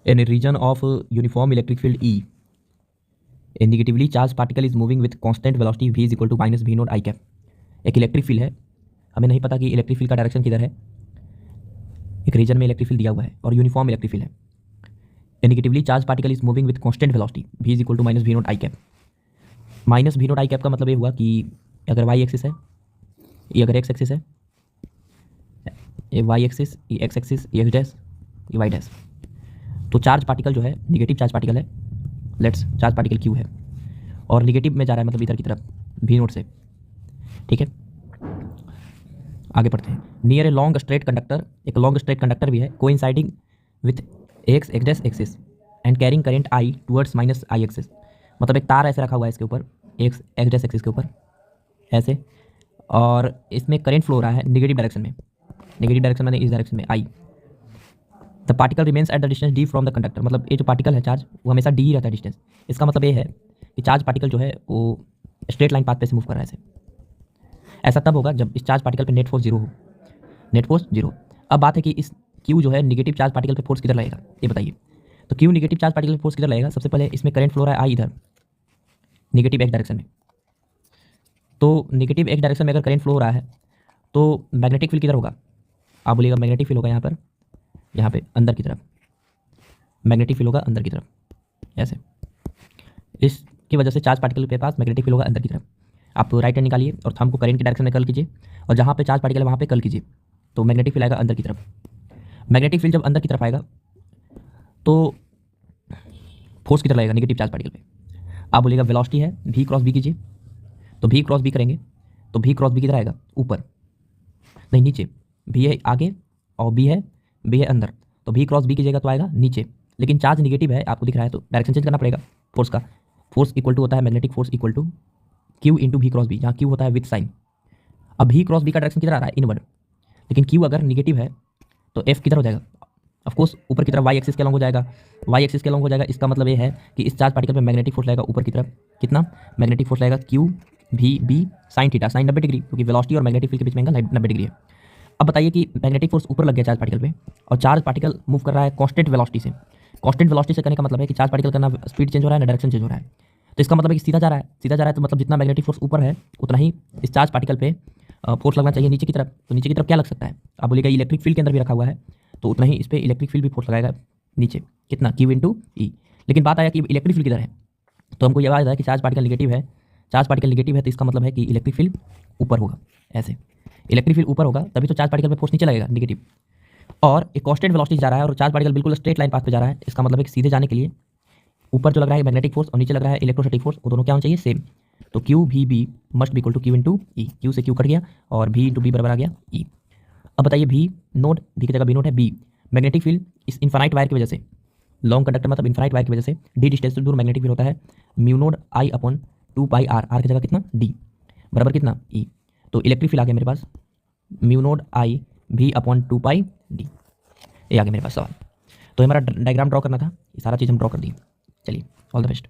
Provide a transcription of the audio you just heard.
In a region of uniform electric field E, a negatively charged particle is moving with constant velocity v is equal to minus v naught I cap. एक electric field है, हमें नहीं पता कि electric field का direction किधर है। एक रीजन में इलेक्ट्रिक फील्ड दिया हुआ है और यूनिफॉर्म इलेक्ट्रिक फील्ड है। A negatively charge particle is moving with constant velocity v is equal to minus v naught I cap. Minus v naught I cap का मतलब ये हुआ कि अगर y एक्सिस है, ये अगर x एक्सिस है, ये y एक्सिस, ये x एक्सिस, ये x डैश, ये y डैश, तो चार्ज पार्टिकल जो है निगेटिव चार्ज पार्टिकल है। लेट्स चार्ज पार्टिकल q है और निगेटिव में जा रहा है, मतलब इधर की तरफ v नोट से। ठीक है, आगे पढ़ते हैं। Near a long straight conductor, एक लॉन्ग स्ट्रेट कंडक्टर भी है, coinciding with x dash axis and carrying current I towards minus I axis. मतलब एक तार ऐसे रखा हुआ है इसके ऊपर, एक्स डैश एक्सिस के ऊपर ऐसे, और इसमें करंट फ्लो हो रहा है नेगेटिव डायरेक्शन में। नेगेटिव डायरेक्शन में, इस डायरेक्शन में I. The particle remains at the distance D from the conductor. मतलब ये जो पार्टिकल है चार्ज, वो हमेशा डी ही रहता है डिस्टेंस। इसका मतलब ये है कि चार्ज पार्टिकल जो है वो स्ट्रेट लाइन पाथ पे से मूव कर रहा है ऐसे। ऐसा तब होगा जब इस चार्ज पार्टिकल पे नेट फोर्स जीरो हो। Net force zero. अब बात है कि इस क्यू जो है नेगेटिव चार्ज पार्टिकल पे फोर्स किधर लगेगा, ये बताइए। तो क्यू नेगेटिव चार्ज पार्टिकल पे फोर्स किधर लगेगा? सबसे पहले इसमें करंट फ्लो रहा है आई इधर नेगेटिव एक्स डायरेक्शन में। तो नेगेटिव एक्स डायरेक्शन में अगर करंट फ्लो हो रहा है तो मैग्नेटिक फील्ड किधर होगा? आप बोलिएगा मैग्नेटिक फील्ड होगा यहाँ पे अंदर की तरफ। मैग्नेटिक फील्ड होगा अंदर की तरफ ऐसे। इसकी वजह से चार्ज पार्टिकल के पास मैग्नेटिक फील्ड होगा अंदर की तरफ। आप राइट हैंड निकालिए और थंब को करंट की डायरेक्शन में कर्ल कीजिए, और जहाँ पे चार्ज पार्टिकल है वहाँ पे कर्ल कीजिए, तो मैग्नेटिक फील्ड आएगा अंदर की तरफ। मैग्नेटिक फील्ड जब अंदर की तरफ आएगा तो फोर्स किधर लगेगा? नेगेटिव चार्ज पार्टिकल पे। आप बोलिएगा वेलोसिटी है v क्रॉस b कीजिए, तो v क्रॉस b करेंगे तो v क्रॉस b किधर आएगा? ऊपर नहीं, नीचे। v है आगे और b है अंदर, तो v क्रॉस b कीजिएगा तो आएगा नीचे। लेकिन चार्ज नेगेटिव है, आपको दिख रहा है, तो डायरेक्शन चेंज करना पड़ेगा फोर्स का। फोर्स इक्वल टू होता है magnetic force equal to Q into V cross B, जहाँ क्यू होता है विथ साइन। अब v क्रॉस b का डायरेक्शन किधर आ रहा है? इनवर्ड। लेकिन क्यू अगर निगेटिव है तो f किधर हो जाएगा? ऑफकोर्स ऊपर की तरफ y एक्सिस के अलॉन्ग हो जाएगा। y एक्सिस के अलॉन्ग हो जाएगा, इसका मतलब ये है कि इस चार्ज पार्टिकल पे मैग्नेटिक फोर्स लगेगा ऊपर की तरफ। कितना मैग्नेटिक फोर्स लगेगा? Q V B sine theta, sine 90 degree, क्योंकि वेलोसिटी और मैग्नेटिक फील्ड के बीच में एंगल 90 डिग्री है। अब बताइए कि मैग्नेटिक फोर्स ऊपर लग गया चार्ज पार्टिकल पे, और चार्ज पार्टिकल मूव कर रहा है कांस्टेंट वेलोसिटी से। कांस्टेंट वेलोसिटी से करने का मतलब है कि चार्ज पार्टिकल का ना स्पीड चेंज हो रहा है ना डायरेक्शन चेंज हो रहा है। तो इसका मतलब है कि सीधा जा रहा है। सीधा जा रहा है तो मतलब जितना मैग्नेटिक फोर्स ऊपर है उतना ही इस चार्ज पार्टिकल पे फोर्स लगना चाहिए नीचे की तरफ। तो नीचे की तरफ क्या लग सकता है? आप बोलिएगा इलेक्ट्रिक फील्ड के अंदर भी रखा हुआ है, तो उतना ही इस पर इलेक्ट्रिक फील्ड भी फोर्स लगाएगा नीचे। कितना? क्यू इंटू ई। लेकिन बात आया कि इलेक्ट्रिक फील्ड किधर है, तो हमको ये बात है कि चार्ज पार्टिकल निगेटिव है। चार्ज पार्टिकल निगेटिव है तो इसका मतलब है कि इलेक्ट्रिक फील्ड ऊपर होगा ऐसे। इलेक्ट्रिक फील्ड ऊपर होगा तभी तो चार्ज पार्टिकल पे फोर्स नीचे लगेगा नेगेटिव। और एक कांस्टेंट वेलोसिटी जा रहा है और चार्ज पार्टिकल बिल्कुल स्ट्रेट लाइन पाथ पे जा रहा है। इसका मतलब है कि सीधे जाने के लिए ऊपर जो लग रहा है मैग्नेटिक फोर्स और नीचे लग रहा है इलेक्ट्रोस्टैटिक फोर्स, वो दोनों क्या होना चाहिए? सेम। तो Q V B must be equal to Q into E. Q से क्यू कट गया और वी इंटू बी बराबर आ गया ई। अब बताइए वी नोड, वी की जगह बी नोड है। बी मैग्नेटिक फील्ड इस इनफाइनाइट वायर की वजह से, लॉन्ग कंडक्टर मतलब इनफाइनाइट वायर की वजह से डी डिस्टेंस से दूर मैग्नेटिक फील्ड होता है mu naught I upon 2 pi R. R की जगह कितना? डी बराबर कितना? ई। तो इलेक्ट्रिक फील्ड आ गया मेरे पास mu naught I V upon 2 pi D. ये आ गया मेरे पास सवाल। तो हमारा डायग्राम ड्रॉ करना था, ये सारा चीज़ हम ड्रॉ कर दिए। चलिए, ऑल द बेस्ट।